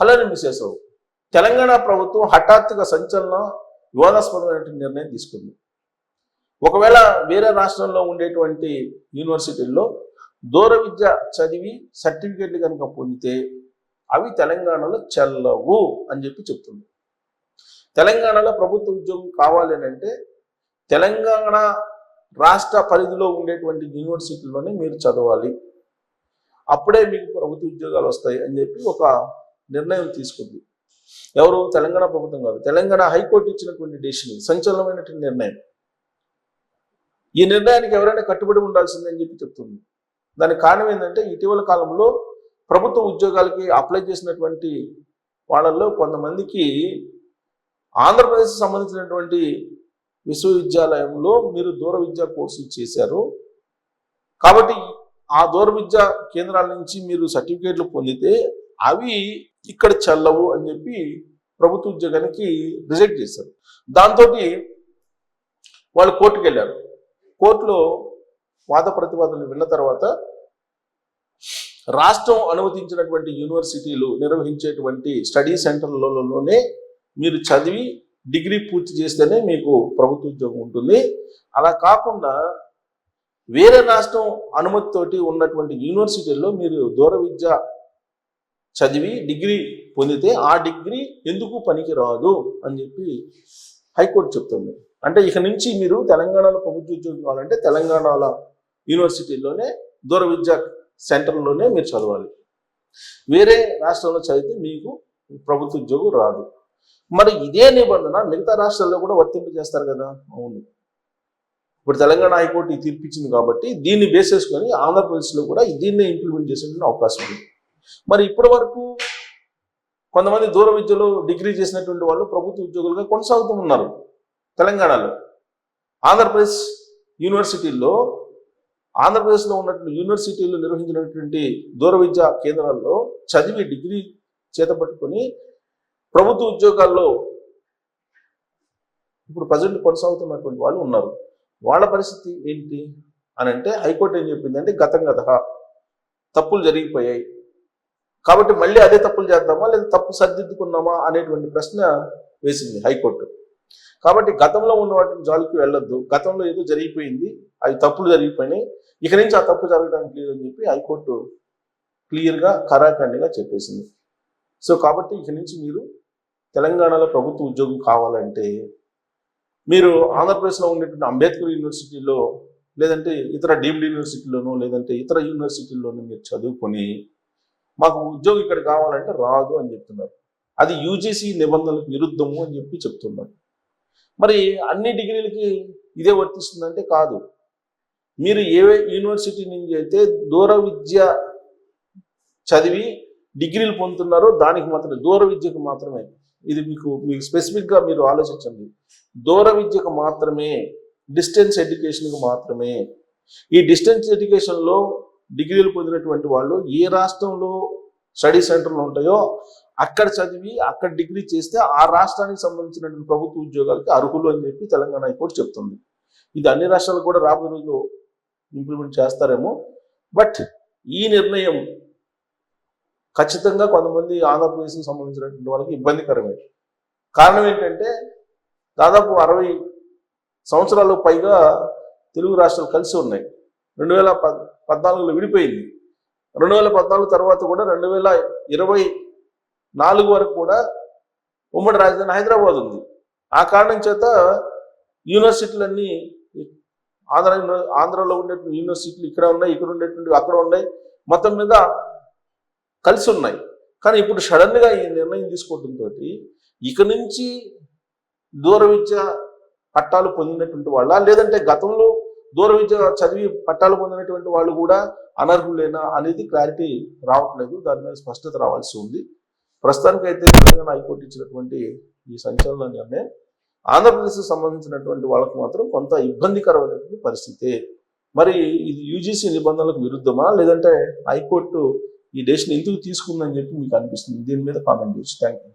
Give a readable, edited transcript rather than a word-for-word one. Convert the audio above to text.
అలానే మిసేసావు. తెలంగాణ ప్రభుత్వం హఠాత్తుగా సంచలన వివాదాస్పదమైనటువంటి నిర్ణయం తీసుకుంది. ఒకవేళ వేరే రాష్ట్రంలో ఉండేటువంటి యూనివర్సిటీల్లో దూర విద్య చదివి సర్టిఫికేట్లు కనుక పొందితే అవి తెలంగాణలో చెల్లవు అని చెప్తుంది. తెలంగాణలో ప్రభుత్వ ఉద్యోగం కావాలి అంటే తెలంగాణ రాష్ట్ర పరిధిలో ఉండేటువంటి యూనివర్సిటీల్లోనే మీరు చదవాలి, అప్పుడే మీకు ప్రభుత్వ ఉద్యోగాలు వస్తాయి అని ఒక నిర్ణయం తీసుకుంది. ఎవరు? తెలంగాణ ప్రభుత్వం కాదు, తెలంగాణ హైకోర్టు ఇచ్చినటువంటి డెసిషన్, సంచలనమైనటువంటి నిర్ణయం. ఈ నిర్ణయానికి ఎవరైనా కట్టుబడి ఉండాల్సిందని చెప్తుంది. దానికి కారణం ఏంటంటే ఇటీవల కాలంలో ప్రభుత్వ ఉద్యోగాలకి అప్లై చేసినటువంటి వాళ్ళల్లో కొంతమందికి ఆంధ్రప్రదేశ్కి సంబంధించినటువంటి విశ్వవిద్యాలయంలో మీరు దూర విద్యా కోర్సులు చేశారు కాబట్టి ఆ దూర విద్యా కేంద్రాల నుంచి మీరు సర్టిఫికేట్లు పొందితే అవి ఇక్కడ చెల్లవు అని ప్రభుత్వ ఉద్యోగానికి రిజెక్ట్ చేశారు. దాంతో వాళ్ళు కోర్టుకు వెళ్ళారు. కోర్టులో వాద ప్రతివాదనలు విన్న తర్వాత రాష్ట్రం అనుమతించినటువంటి యూనివర్సిటీలు నిర్వహించేటువంటి స్టడీ సెంటర్లలోనే మీరు చదివి డిగ్రీ పూర్తి చేస్తేనే మీకు ప్రభుత్వ ఉద్యోగం ఉంటుంది. అలా కాకుండా వేరే రాష్ట్రం అనుమతితోటి ఉన్నటువంటి యూనివర్సిటీల్లో మీరు దూర విద్య చదివి డిగ్రీ పొందితే ఆ డిగ్రీ ఎందుకు పనికి రాదు అని హైకోర్టు చెప్తుంది. అంటే ఇక నుంచి మీరు తెలంగాణలో ప్రభుత్వ ఉద్యోగం కావాలంటే తెలంగాణలో యూనివర్సిటీల్లోనే దూర విద్యా సెంటర్లోనే మీరు చదవాలి, వేరే రాష్ట్రంలో చదివితే మీకు ప్రభుత్వ ఉద్యోగం రాదు. మరి ఇదే నిబంధన మిగతా రాష్ట్రాల్లో కూడా వర్తింపజేస్తారు కదా? అవును. ఇప్పుడు తెలంగాణ హైకోర్టు ఈ తీర్పిచ్చింది కాబట్టి దీన్ని బేస్ చేసుకొని ఆంధ్రప్రదేశ్లో కూడా దీన్నే ఇంప్లిమెంట్ చేసే అవకాశం ఉంది. మరి ఇప్పటి వరకు కొంతమంది దూర విద్యలో డిగ్రీ చేసినటువంటి వాళ్ళు ప్రభుత్వ ఉద్యోగులుగా కొనసాగుతూ ఉన్నారు. తెలంగాణలో ఆంధ్రప్రదేశ్ యూనివర్సిటీల్లో ఆంధ్రప్రదేశ్లో ఉన్నటువంటి యూనివర్సిటీలు నిర్వహించినటువంటి దూర విద్యా కేంద్రాల్లో చదివి డిగ్రీ చేతపట్టుకొని ప్రభుత్వ ఉద్యోగాల్లో ఇప్పుడు ప్రజెంట్ కొనసాగుతున్నటువంటి వాళ్ళు ఉన్నారు. వాళ్ళ పరిస్థితి ఏంటి అని అంటే హైకోర్టు ఏం చెప్పిందంటే గతం తప్పులు జరిగిపోయాయి కాబట్టి మళ్ళీ అదే తప్పులు చేద్దామా లేదా తప్పు సరిదిద్దుకున్నామా అనేటువంటి ప్రశ్న వేసింది హైకోర్టు. కాబట్టి గతంలో ఉన్న వాటిని జాలికి వెళ్ళొద్దు, గతంలో ఏదో జరిగిపోయింది, అవి తప్పులు జరిగిపోయినాయి, ఇక నుంచి ఆ తప్పు జరగడానికి లేదని హైకోర్టు క్లియర్గా ఖరాఖండిగా చెప్పేసింది. సో కాబట్టి ఇక నుంచి మీరు తెలంగాణలో ప్రభుత్వ ఉద్యోగం కావాలంటే మీరు ఆంధ్రప్రదేశ్లో ఉండేటువంటి అంబేద్కర్ యూనివర్సిటీలో లేదంటే ఇతర డీమ్డ్ యూనివర్సిటీలోనో లేదంటే ఇతర యూనివర్సిటీల్లోనూ మీరు చదువుకొని మాకు ఉద్యోగం ఇక్కడ కావాలంటే రాదు అని చెప్తున్నారు. అది యూజీసీ నిబంధనలకు విరుద్ధము అని చెప్తున్నారు. మరి అన్ని డిగ్రీలకి ఇదే వర్తిస్తుందంటే కాదు. మీరు ఏ యూనివర్సిటీ నుంచి అయితే దూర విద్య చదివి డిగ్రీలు పొందుతున్నారో దానికి మాత్రమే, దూర విద్యకు మాత్రమే, ఇది మీకు స్పెసిఫిక్గా మీరు ఆలోచించండి, దూర విద్యకు మాత్రమే, డిస్టెన్స్ ఎడ్యుకేషన్కి మాత్రమే. ఈ డిస్టెన్స్ ఎడ్యుకేషన్లో డిగ్రీలు పొందినటువంటి వాళ్ళు ఏ రాష్ట్రంలో స్టడీ సెంటర్లు ఉంటాయో అక్కడ చదివి అక్కడ డిగ్రీ చేస్తే ఆ రాష్ట్రానికి సంబంధించినటువంటి ప్రభుత్వ ఉద్యోగాలకి అర్హులు అని తెలంగాణ హైకోర్టు చెప్తుంది. ఇది అన్ని రాష్ట్రాలు కూడా రాబోయే రోజుల్లో ఇంప్లిమెంట్ చేస్తారేమో. బట్ ఈ నిర్ణయం ఖచ్చితంగా కొంతమంది ఆంధ్రప్రదేశ్కి సంబంధించినటువంటి వాళ్ళకి ఇబ్బందికరమే. కారణం ఏంటంటే దాదాపు 60 సంవత్సరాలు పైగా తెలుగు రాష్ట్రాలు కలిసి ఉన్నాయి. 2014లో విడిపోయింది. 2014 తర్వాత కూడా 2024 వరకు కూడా ఉమ్మడి రాజధాని హైదరాబాద్ ఉంది. ఆ కారణం చేత యూనివర్సిటీలన్నీ ఆంధ్రలో ఉండే యూనివర్సిటీలు ఇక్కడ ఉన్నాయి, ఇక్కడ ఉండేటువంటి అక్కడ ఉన్నాయి, మొత్తం మీద కలిసి ఉన్నాయి. కానీ ఇప్పుడు సడన్గా ఈ నిర్ణయం తీసుకోవడంతో ఇక నుంచి దూర విద్య పట్టాలు పొందినటువంటి వాళ్ళ లేదంటే గతంలో దూర విద్య చదివి పట్టాలు పొందినటువంటి వాళ్ళు కూడా అనర్హులేనా అనేది క్లారిటీ రావట్లేదు. దాని మీద స్పష్టత రావాల్సి ఉంది. ప్రస్తుతానికైతే తెలంగాణ హైకోర్టు ఇచ్చినటువంటి ఈ సంచలన నిర్ణయం ఆంధ్రప్రదేశ్కి సంబంధించినటువంటి వాళ్ళకు మాత్రం కొంత ఇబ్బందికరమైనటువంటి పరిస్థితి. మరి ఇది యూజీసీ నిబంధనలకు విరుద్ధమా లేదంటే హైకోర్టు ఈ డెసిషన్ ఎందుకు తీసుకుందని మీకు అనిపిస్తుంది? దీని మీద కామెంట్ చేయొచ్చు. Thank you.